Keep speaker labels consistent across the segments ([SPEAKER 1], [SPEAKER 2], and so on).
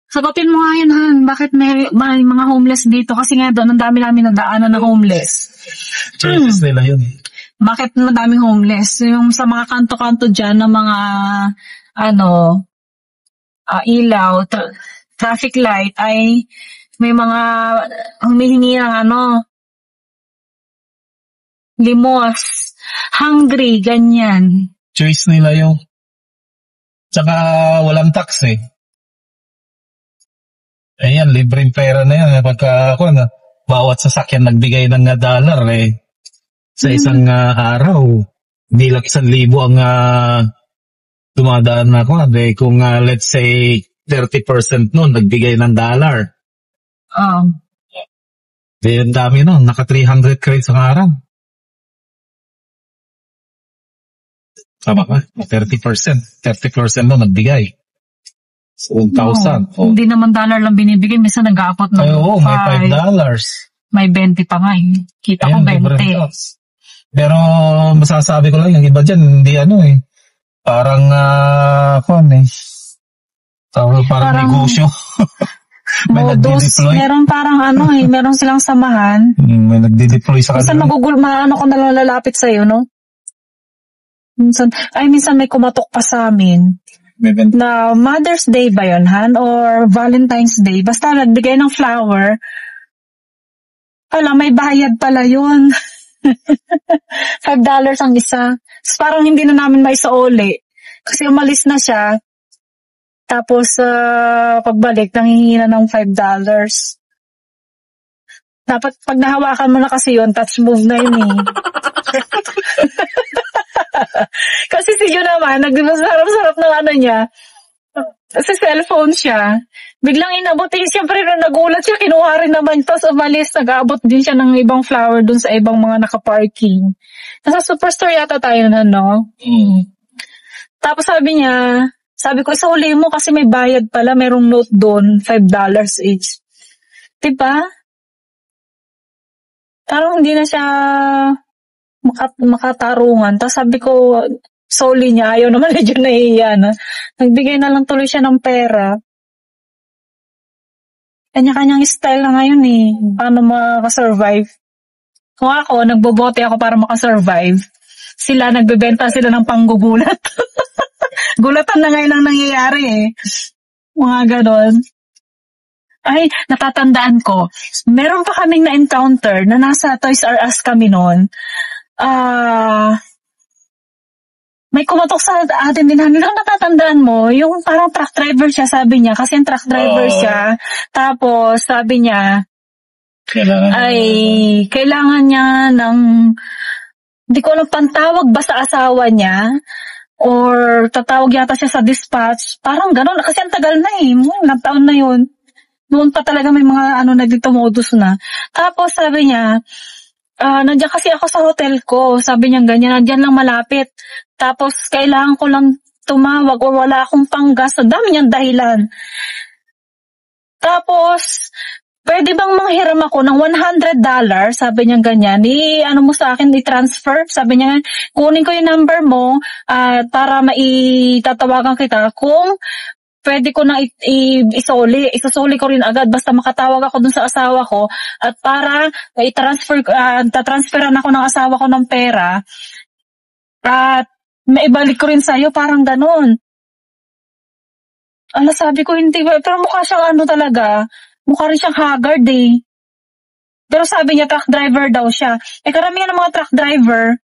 [SPEAKER 1] Sagutin mo nga yun, Han. Bakit may mga homeless dito? Kasi nga doon, ang dami namin nadaanan na homeless.
[SPEAKER 2] Choices nila yun.
[SPEAKER 1] Bakit madaming homeless? Yung sa mga kanto-kanto dyan ng mga, ilaw, traffic light, ay may mga humihingi ng limos, hungry, ganyan.
[SPEAKER 2] Choice nila yun. Tsaka walang tax eh. Ayan, libreng pera na yan. Pagka bawat sasakyan nagbigay ng $1 sa isang araw. Hindi lang 1,000 ang dumadaan na kung let's say 30% nun nagbigay ng $1. Ang dami nun. Naka 300 credits ang araw. Tama ka? 30%. 30% nun nagbigay. 1,000.
[SPEAKER 1] Hindi naman $1 lang binibigay. Minsan nag-aapot ng
[SPEAKER 2] may $5.
[SPEAKER 1] May 20 pa nga eh. Kita ko 20.
[SPEAKER 2] Pero masasabi ko lang, yung iba dyan, hindi parang, parang negosyo. May nagdi-deploy.
[SPEAKER 1] Meron parang meron silang samahan.
[SPEAKER 2] May nagdi-deploy sa kanila.
[SPEAKER 1] Minsan ko na lang lalapit sa'yo, no? Minsan may kumatok pa sa amin. Na Mother's Day ba yun, Han? Or Valentine's Day? Basta nagbigay ng flower. May bayad pala yun. $5 ang isa. So, parang hindi na namin maisauli. Kasi umalis na siya. Tapos, pagbalik, nanghihingi na ng $5. Dapat, pag nahawakan mo na kasi yun, touch move na yun eh. Kasi si Yu naman, nagdibasarap-sarap ng niya. Sa cellphone siya. Biglang inabot siyempre nagulat siya, kinuha rin naman. Tapos umalis, nag-aabot din siya ng ibang flower dun sa ibang mga naka-parking. Nasa Superstore yata tayo na, no? Tapos sabi ko, isauli mo kasi may bayad pala, merong note doon, $5 each. Diba? Parang hindi na siya makatarungan. Tapos sabi ko, soli niya, ayaw naman medyo nahihiya na. Nagbigay na lang tuloy siya ng pera. Kanya-kanyang style na ngayon eh. Paano makasurvive? Kung ako, nagbobote ako para makasurvive. Sila, nagbebenta sila ng panggugulat. Gulatan na ngayon ang nangyayari eh. Mga ganon. Ay, natatandaan ko. Meron pa kaming na-encounter na nasa Toys R Us kami noon. May kumatok sa atin din namin. Ang natatandaan mo, yung parang truck driver siya, sabi niya. Kasi yung truck driver siya. Tapos, sabi niya, kailangan niya ng, hindi ko alam, pantawag ba sa asawa niya? Or tatawag yata siya sa dispatch. Parang gano'n. Kasi ang tagal na eh. Ilang taon na yun. Noon pa talaga may mga nagtumodus na. Tapos sabi niya, nandiyan kasi ako sa hotel ko. Sabi niya ganyan, nandiyan lang malapit. Tapos kailangan ko lang tumawag o wala akong panggas. So, dami niyang dahilan. Tapos, pwede bang manghiram ako ng $100? Sabi niya ganyan. Mo sa akin, i-transfer. Sabi niya, kunin ko yung number mo para maitatawagan kita. Kung pwede ko na isuli. Isusuli ko rin agad basta makatawag ako dun sa asawa ko at para tatransferan ako ng asawa ko ng pera at maibalik ko rin sa'yo, parang ganun. Sabi ko, hindi ba? Pero mukha siyang talaga. Mukha rin siyang haggard eh. Pero sabi niya, truck driver daw siya. Karamihan ng mga truck driver,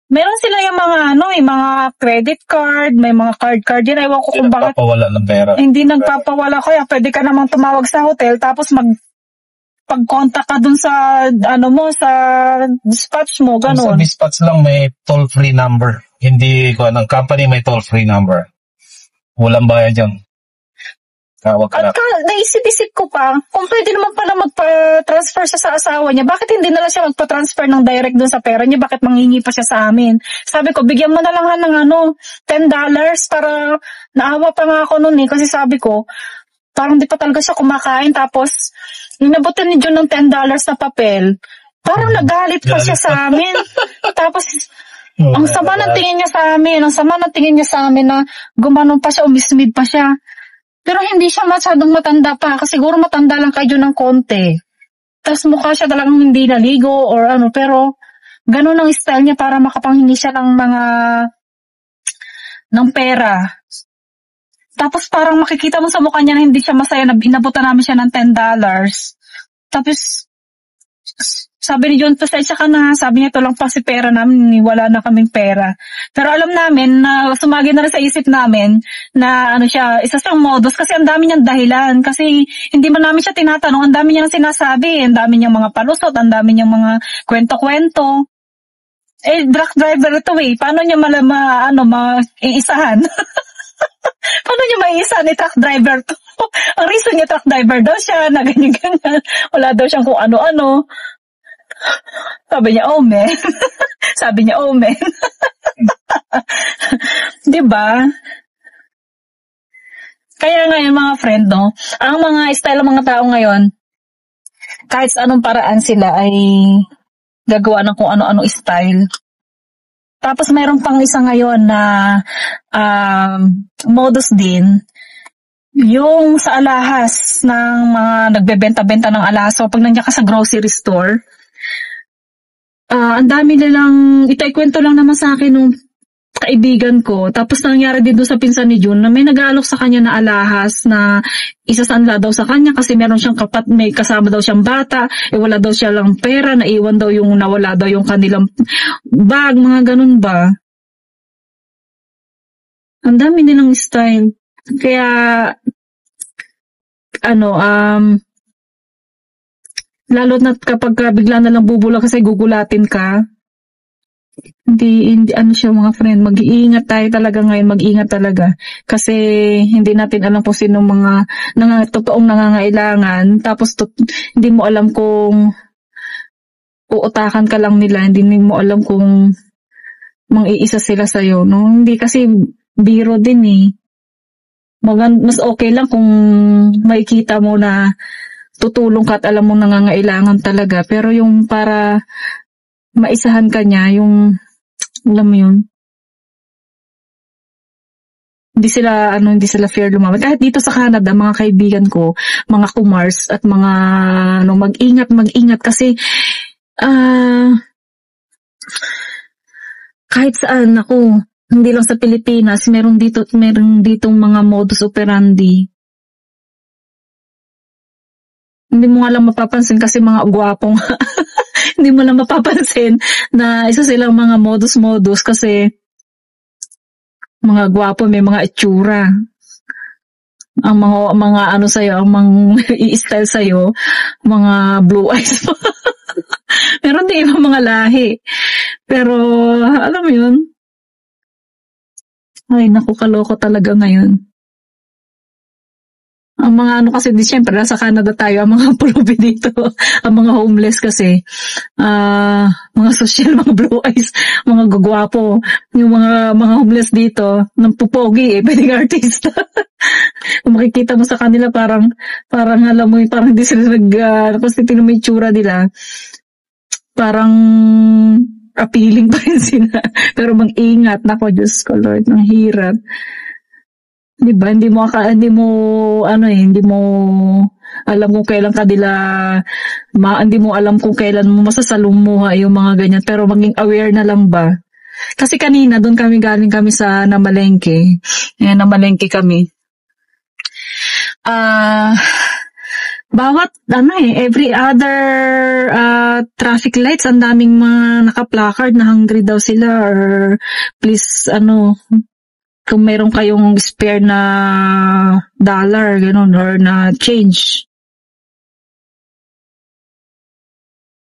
[SPEAKER 1] meron sila yung mga mga credit card, may mga card din. Ewan ko kung bakit.
[SPEAKER 2] Nagpapawala ng pera.
[SPEAKER 1] Hindi nagpapawala. Kaya pwede ka namang tumawag sa hotel tapos pag-contact ka dun sa sa dispatch mo, ganun.
[SPEAKER 2] Sa dispatch lang may toll-free number. Hindi ko ng company may toll-free number. Walang bayad yan.
[SPEAKER 1] At naisip-isip ko pa, kung pwede naman pala magpa-transfer siya sa asawa niya, bakit hindi na lang siya magpa-transfer ng direct dun sa pera niya? Bakit manghingi pa siya sa amin? Sabi ko, bigyan mo na lang ng $10 para naawa pa nga ako nun eh. Kasi sabi ko, parang di pa talaga siya kumakain. Tapos, inabutan ni John ng $10 na papel. Parang nagalit pa siya sa amin. Tapos, Ang sama ng tingin niya sa amin. Ang sama ng tingin niya sa amin na gumanon pa siya, umismid pa siya. Pero hindi siya masyadong matanda pa. Kasi siguro matanda lang kayo ng konti. Tapos mukha siya talagang hindi naligo or ano. Pero ganun ang style niya para makapanghingi siya ng pera. Tapos parang makikita mo sa mukha niya na hindi siya masaya na inabutan namin siya ng $10. Tapos sabi ni John, pasensya ka na. Sabi niya, ito lang pa si pera namin. Wala na kaming pera. Pero alam namin na sumagi na rin sa isip namin na ano siya, isa siyang modus kasi ang dami niyang dahilan. Kasi hindi man namin siya tinatanong, ang dami niyang sinasabi. Ang dami niyang mga palusot, ang dami niyang mga kwento-kwento. Truck driver ito Paano niya maiisahan? Paano niya maiisa ni truck driver to? Ang reason niya truck driver daw siya, na ganyan-ganyan. Wala daw siyang kung ano-ano. Sabi niya, oh man. Sabi niya, oh man. Diba? Kaya ngayon mga friend, no? Ang mga style ng mga tao ngayon, kahit sa anong paraan sila ay gagawa ng kung ano-ano style. Tapos mayroon pang isa ngayon na modus din, yung sa alahas ng mga nagbebenta-benta ng alahas. So pag nandiyan ka sa grocery store, ang dami nilang, ikwento lang naman sa akin nung kaibigan ko. Tapos nangyari din doon sa pinsan ni June na may nag-aalok sa kanya na alahas na isasanla daw sa kanya kasi meron siyang may kasama daw siyang bata, wala daw siya lang pera, naiwan daw nawala daw yung kanilang bag, mga ganun ba. Ang dami nilang style. Kaya, lalo na kapag bigla na lang bubulag kasi gugulatin ka, hindi siya mga friend, mag-iingat tayo talaga ngayon, mag-ingat talaga. Kasi hindi natin alam kung sino mga totoong nangangailangan, tapos hindi mo alam kung uutakan ka lang nila, hindi mo alam kung mang-iisa sila sa'yo, no? Hindi kasi biro din mas okay lang kung makikita mo na tutulong ka at alam mo nangangailangan talaga. Pero yung para maisahan ka niya, yung alam mo yun, hindi sila fair lumaban. Kahit dito sa Canada, mga kaibigan ko, mga kumars at mga mag-ingat kasi kahit saan hindi lang sa Pilipinas, meron ditong mga modus operandi. Hindi mo nga lang mapapansin kasi mga gwapong hindi mo lang mapapansin na isa silang mga modus kasi mga gwapo, may mga itsura. Ang mga sa'yo, ang mga i-style sa'yo, mga blue eyes. Meron din ibang mga lahi. Pero, alam mo yun, ay, naku, kaloko talaga ngayon. Ang mga kasi, siyempre, nasa Canada tayo, ang mga pulubi dito, ang mga homeless kasi, mga social, mga blue eyes, mga gugwapo, yung mga homeless dito, ng pupogi pwedeng artista. Kung makikita mo sa kanila, parang alam mo, parang hindi sila kasi tinan mo yung tsura nila, parang appealing pa rin sila. Pero mag-ingat, nako, Diyos ko, Lord, ng hirap. Diba? Hindi mo alam kung kailan hindi mo alam kung kailan mo masasalumuha yung mga ganyan. Pero maging aware na lang ba? Kasi kanina, doon galing kami sa Namalengke. Namalengke kami. Bawat every other traffic lights, ang daming mga naka-placard na hungry daw sila or please kung meron kayong spare na dollar ganun or na change.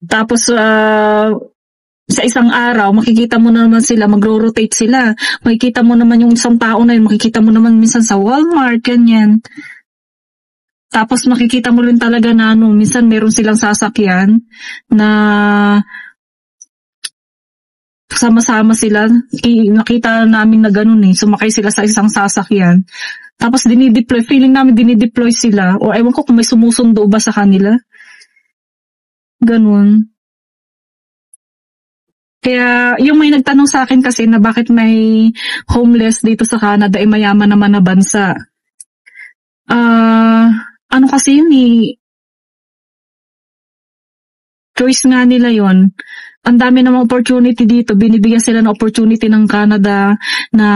[SPEAKER 1] Tapos sa isang araw makikita mo naman sila, magro-rotate sila. Makikita mo naman yung isang tao na yun, makikita mo naman minsan sa Walmart ganyan. Tapos makikita mo rin talaga na minsan meron silang sasakyan na sama-sama sila. Nakita namin na ganun sumakay sila sa isang sasakyan. Tapos feeling namin dinideploy sila. O ewan ko kung may sumusundo ba sa kanila. Ganun. Kaya yung may nagtanong sa akin kasi na bakit may homeless dito sa Canada, mayaman naman na bansa. Ano kasi yun choice nga nila yon. Ang dami namang opportunity dito. Binibigyan sila ng opportunity ng Canada na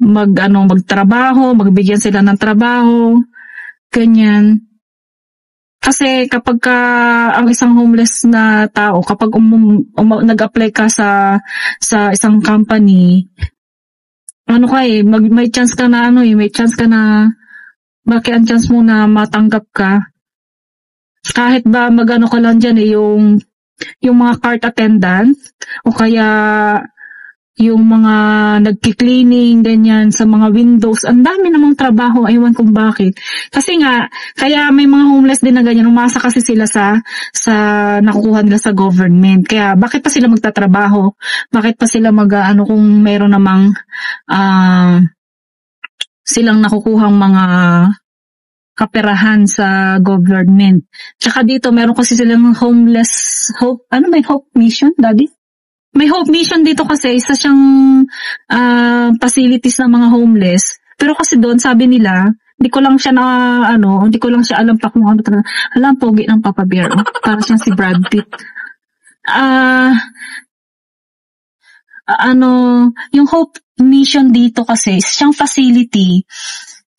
[SPEAKER 1] magtrabaho, magbigyan sila ng trabaho, ganyan. Kasi kapag ang isang homeless na tao, kapag nag-apply ka sa isang company, may chance ka na bakit ang chance mo na matanggap ka? Kahit ba magano ka lang dyan yung mga cart attendant, o kaya yung mga nagki-cleaning, ganyan, sa mga windows, ang dami namang trabaho, aywan kung bakit. Kasi nga, kaya may mga homeless din na ganyan, umasa kasi sila sa nakukuha nila sa government. Kaya, bakit pa sila magtatrabaho? Bakit pa sila kung meron namang, silang nakukuhang mga kaperahan sa government. Tsaka dito, meron kasi silang Hope Mission, Daddy? May Hope Mission dito kasi, isa siyang facilities ng mga homeless. Pero kasi doon, sabi nila, hindi ko lang siya alam pa kung ano talaga. Alam, pogi ng Papa Bear. Para siyang si Brad Pitt. Yung Hope Mission dito kasi, siyang facility.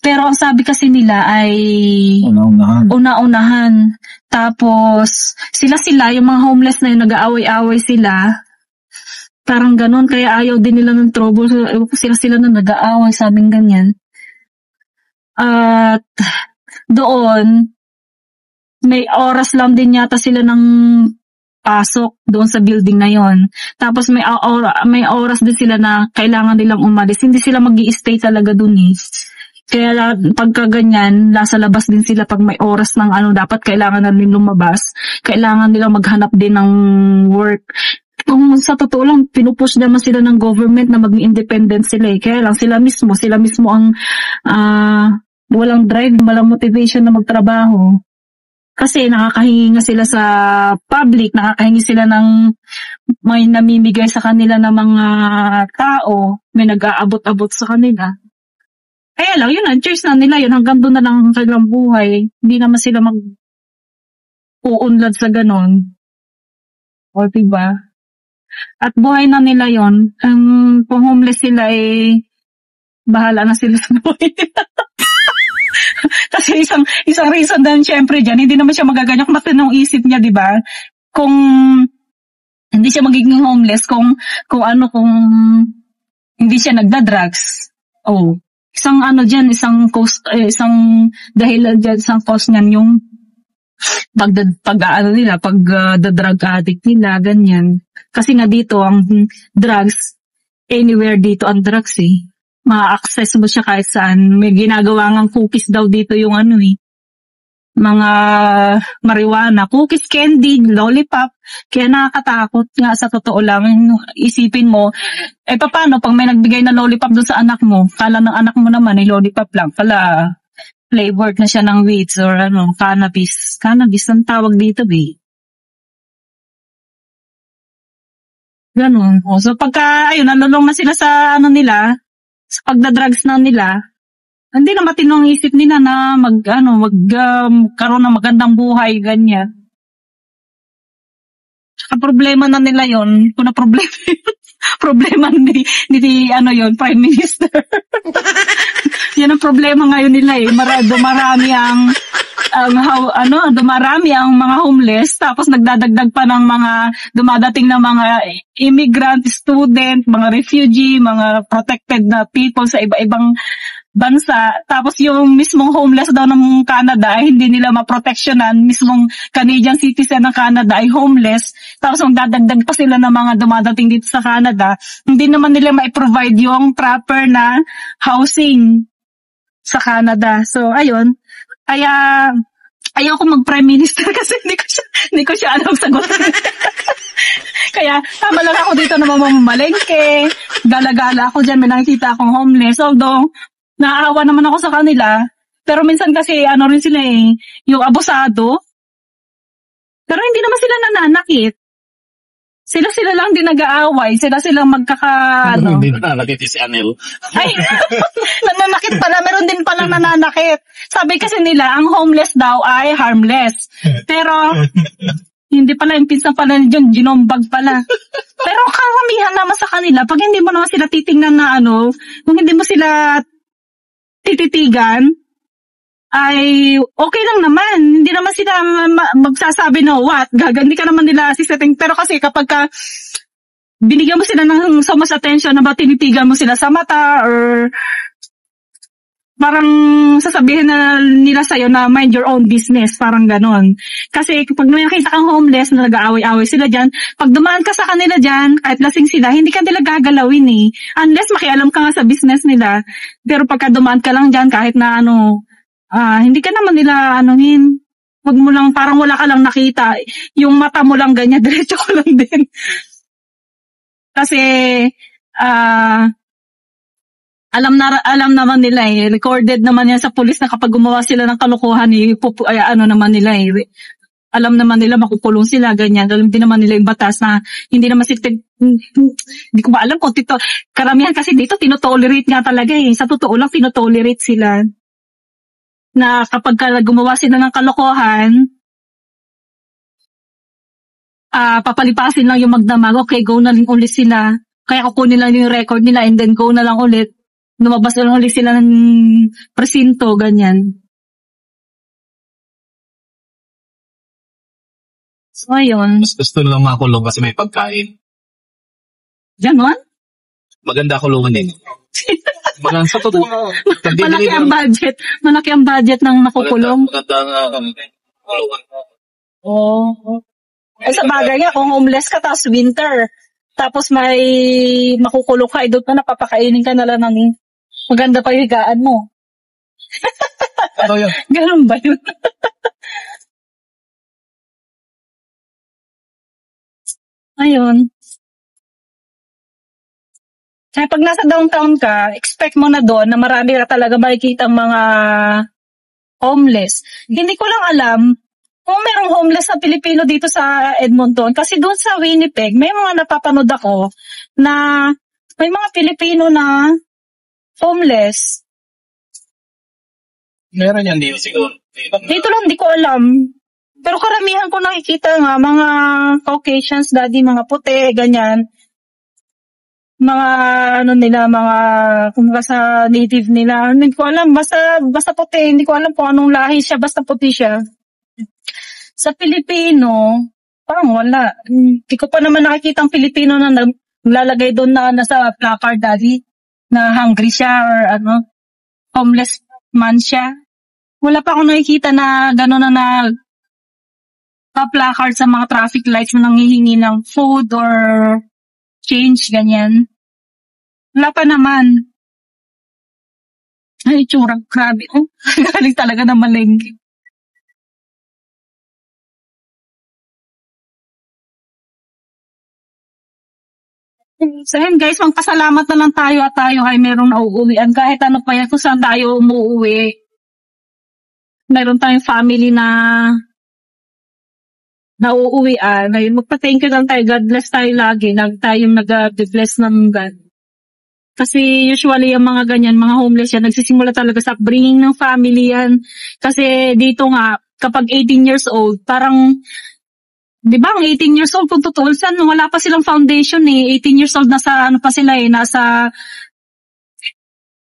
[SPEAKER 1] Pero ang sabi kasi nila ay una-unahan. Tapos, sila, yung mga homeless na yun, nag-aaway-aaway sila. Parang ganun, kaya ayaw din nila ng trouble. Sila na nag-aaway, sabing ganyan. At doon, may oras lang din yata sila ng pasok doon sa building na yon. Tapos may oras din sila na kailangan nilang umalis. Hindi sila mag-i-stay talaga doon eh. Kaya pagka ganyan, nasa labas din sila pag may oras ng dapat kailangan na din lumabas. Kailangan nilang maghanap din ng work. Kung sa totoo lang, pinupush naman sila ng government na maging independent sila eh. Kaya lang sila mismo ang walang drive, walang motivation na magtrabaho. Kasi nakakahingi nga sila sa public, nakakahingi sila ng may namimigay sa kanila ng mga tao, may nag-aabot-abot sa kanila. Kaya lang, yun ang choice na nila yun, hanggang doon na lang ang kanilang buhay. Hindi naman sila mag-uunlad sa ganon. O diba? At buhay na nila yon. Kung homeless sila bahala na sila sa buhay nila. Kasi isang reason din syempre dyan, hindi naman siya magaganyak matinong isip niya, di ba? Kung hindi siya magiging homeless, kung hindi siya nagda-drugs. Isang dahilan dyan, isang cause niyan yung pag-drug addict nila, ganyan. Kasi nga dito, ang drugs, anywhere dito ang drugs eh. Ma-access mo siya kahit saan. May ginagawa ngang cookies daw dito yung mga marijuana. Cookies, candy, lollipop. Kaya nakakatakot nga sa totoo lang. Isipin mo, paano pag may nagbigay na lollipop doon sa anak mo? Kala ng anak mo naman, lollipop lang. Kala flavored na siya ng weeds or cannabis. Cannabis ang tawag dito, be. Ganun. So pagka, nalulong na sila sa nila, sa pagdadrugs na nila, hindi na matinong isip nila na magkaroon ng magandang buhay, ganyan. Saka problema na nila yon. Kung na problema yun. Problema ni Prime Minister. Yan ang problema ngayon nila eh. Dumarami ang mga homeless, tapos nagdadagdag pa ng mga dumadating na mga immigrant, student, mga refugee, mga protected na people sa iba-ibang bansa. Tapos yung mismong homeless daw ng Canada ay hindi nila maproteksyonan, mismong Canadian citizen ng Canada ay homeless. Tapos magdadagdag pa sila ng mga dumadating dito sa Canada, hindi naman nila ma-provide yung proper na housing sa Canada. So ayun, kaya ayaw ko mag-prime minister kasi hindi ko siya alam sagot. Kaya tama lang ako dito na mamamalengke, gala-gala ako dyan, may nakikita akong homeless. Although naawa naman ako sa kanila, pero minsan kasi rin sila yung abusado. Pero hindi naman sila nananakit. Sila lang din nag-aaway. Sila ano.
[SPEAKER 2] Hindi na nakiti si Anel.
[SPEAKER 1] Ay, nananakit pala. Meron din palang nananakit. Sabi kasi nila, ang homeless daw ay harmless. Pero, hindi pala, yung pinsan pala yun, ginombag pala. Pero karamihan naman sa kanila, pag hindi mo naman sila titingnan na ano, kung hindi mo sila tititigan, ay okay lang naman. Hindi naman sila magsasabi na what, gagandi ka naman nila sisetting. Pero kasi kapag binigyan mo sila ng so much attention na ba tinitigan mo sila sa mata or parang sasabihin na nila sa'yo na mind your own business, parang ganon. Kasi kapag nakita kang homeless na nag-aaway-aaway sila dyan, pag dumaan ka sa kanila dyan, kahit lasing sila, hindi ka nila gagalawin eh. Unless makialam ka nga sa business nila. Pero pagka dumaan ka lang dyan, kahit na ano, hindi ka naman nila anuhin. Huwag mo lang, parang wala ka lang nakita. Yung mata mo lang ganyan, diretso ko lang din. Kasi, alam naman nila eh. Recorded naman yan sa police na kapag gumawa sila ng kalokohan eh, ano naman nila eh. Alam naman nila makukulong sila, ganyan. Alam din naman nila yung batas na hindi naman sila, hindi ko ba alam kung karamihan kasi dito tinotolerate nga talaga eh. Sa totoo lang tinotolerate sila. Na kapag gumawa sila ng kalokohan, papalipasin lang yung magdamag, okay, go na lang ulit sila. Kaya kukunin lang yung record nila and then go na lang ulit. Lumabas na lang ulit sila ng presinto, ganyan. So, ayun.
[SPEAKER 2] Mas gusto nilang makulong kasi may pagkain.
[SPEAKER 1] Ganon?
[SPEAKER 2] Maganda kulungan din. Maganda sa totoo.
[SPEAKER 1] Malaki ang budget ng nakukulong.
[SPEAKER 2] Maganda kulungan.
[SPEAKER 1] Oo. Ay, sa bagay nga, kung homeless ka, tapos winter, tapos may makukulong ka, doon pa napapakainin ka na lang ng maganda pa yung higaan mo.
[SPEAKER 2] Ano yun?
[SPEAKER 1] Ganun ba yun? Ayun. Kaya pag nasa downtown ka, expect mo na doon na marami ka talaga makikita mga homeless. Hindi ko lang alam kung merong homeless na Pilipino dito sa Edmonton. Kasi doon sa Winnipeg, may mga napapanood ako na may mga Pilipino na homeless.
[SPEAKER 2] Meron yan dito siguro.
[SPEAKER 1] Dito lang, di ko alam. Pero karamihan ko nakikita nga, mga Caucasians, daddy, mga puti, ganyan. Mga, mga, kung sa native nila, hindi ko alam, basta puti, hindi ko alam kung anong lahi siya, basta puti siya. Sa Pilipino, parang wala. Hindi ko pa naman nakikita ang Pilipino na naglalagay doon na nasa placard, daddy, na hungry siya or homeless man siya. Wala pa akong nakikita na gano'n na pa-placard sa mga traffic lights na nanghihingi ng food or change, ganyan. Wala pa naman. Ay, itsura, grabe. Oh, galing talaga na malengke. So yun guys, magpasalamat na lang tayo at tayo ay merong nauuwian. Kahit ano pa yan, kung saan tayo umuuwi. Meron tayong family na nauuwian. Magpa-thank you lang tayo. God bless tayo lagi. Tayong nag-bless ng God. Kasi usually yung mga ganyan, mga homeless yan, nagsisimula talaga sa upbringing ng family yan. Kasi dito nga, kapag 18 years old, parang, di ba, ang 18 years old, kung tutuulsan, wala pa silang foundation eh. 18 years old, nasa, pa sila eh, nasa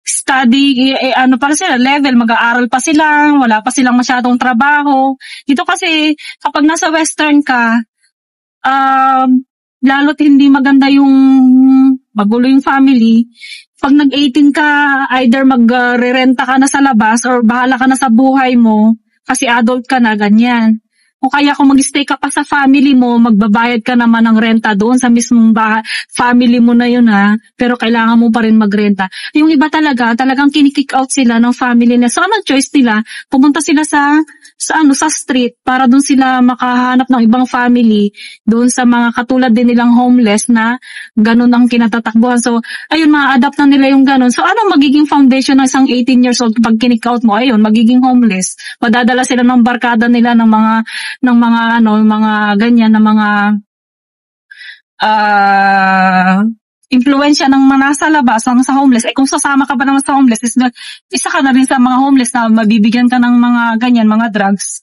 [SPEAKER 1] study, para sila, level, mag-aaral pa sila, wala pa silang masyadong trabaho. Dito kasi, kapag nasa western ka, lalo't hindi maganda yung magulo yung family, pag nag-18 ka, either mag-rerenta ka na sa labas or bahala ka na sa buhay mo, kasi adult ka na, ganyan. O kaya kung mag-stay ka pa sa family mo, magbabayad ka naman ng renta doon sa mismong family mo na yun ha, pero kailangan mo pa rin magrenta. Yung iba talagang kinikick out sila ng family nila. So anong choice nila? Pumunta sila sa street para doon sila makahanap ng ibang family, doon sa mga katulad din nilang homeless na ganun ang kinatatakbuhan. So ayun, ma-adapt na nila yung ganun. So anong magiging foundation ng isang 18 years old pag kinick out mo? Ayun, magiging homeless. Madadala sila ng barkada nila ng mga ganyan na mga impluensya ng mga nasa labas, ang sa homeless, kung sasama ka ba naman sa homeless, isa ka na rin sa mga homeless na mabibigyan ka ng mga ganyan, mga drugs.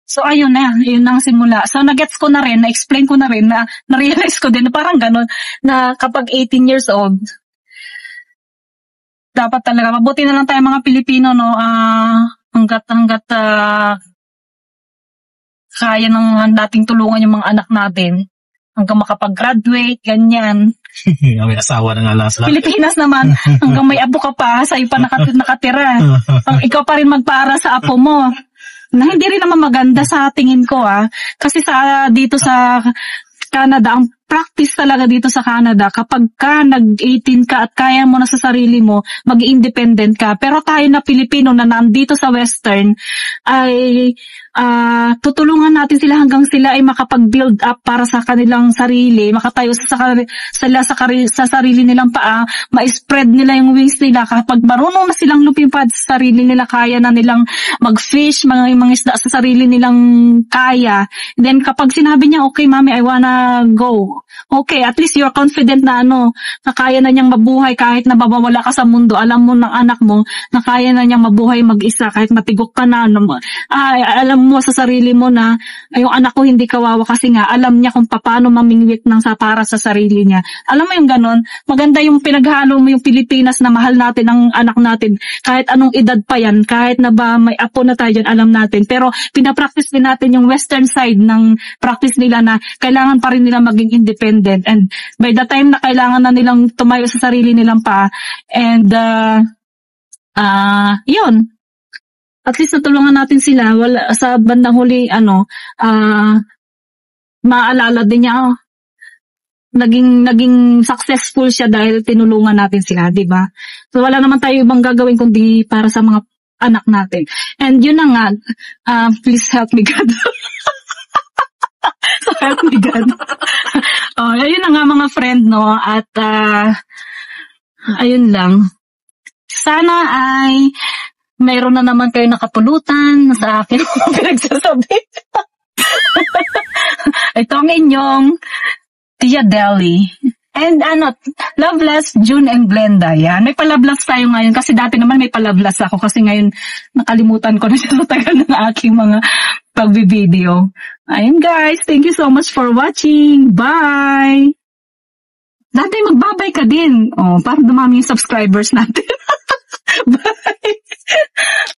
[SPEAKER 1] So, ayun na, yun ang simula. So, nagets ko na rin, na-explain ko na rin, na-realize ko din, na parang ganun, na kapag 18 years old, dapat talaga, mabuti na lang tayo mga Pilipino, no, hanggat kaya ng dating tulungan yung mga anak natin, hanggang makapag-graduate, ganyan.
[SPEAKER 2] May asawa na nga lang sila.
[SPEAKER 1] Pilipinas naman, hanggang may apo ka pa, sa'yo pa nakatira. Ikaw pa rin magpara sa apo mo. Na hindi rin naman maganda sa tingin ko, kasi dito sa Canada, ang practice talaga dito sa Canada, kapag ka nag-18 ka at kaya mo na sa sarili mo, mag-independent ka. Pero tayo na Pilipino na nandito sa Western, ay tutulungan natin sila hanggang sila ay makapag-build up para sa kanilang sarili, makatayo sa sarili nilang paa, ma-spread nila yung wings nila. Kapag marunong na silang lumipad sa sarili nila, kaya na nilang mag-fish, mga isda sa sarili nilang kaya. Then kapag sinabi niya, okay mami, I wanna go. Okay, at least you're confident na na kaya na niyang mabuhay kahit na mawawala ka sa mundo. Alam mo ng anak mo na kaya na niyang mabuhay mag-isa kahit matigok ka na. Alam mo sa sarili mo na yung anak ko hindi kawawa kasi nga alam niya kung paano mamingwit para sa sarili niya. Alam mo yung ganon? Maganda yung pinaghalo mo yung Pilipinas na mahal natin ang anak natin. Kahit anong edad pa yan, kahit na ba may apo na tayo dyan, alam natin. Pero pinapractice din natin yung western side ng practice nila na kailangan pa rin nila maging independent, and by the time na kailangan na nilang tumayo sa sarili nilang pa, and yun, at least natulungan natin sila. Wala sa bandang huli, maalala din niya, naging successful siya dahil tinulungan natin sila, di ba? So wala naman tayo ibang gagawin kundi para sa mga anak natin. And yun na nga, please help me God. So help me God. Ayun na nga mga friend, no? At ayun lang. Sana ay mayroon na naman kayo nakapulutan sa akin pinagsasabi. Ito ang inyong Tia Deli. And love bless June and Glenda. Yan. May palablas tayo ngayon kasi dati naman may palablas ako kasi ngayon nakalimutan ko na siya sa tagal ng aking mga pagbi-video. Ayun guys, thank you so much for watching. Bye! Dati magbabay ka din. Para dumami yung subscribers natin. Bye!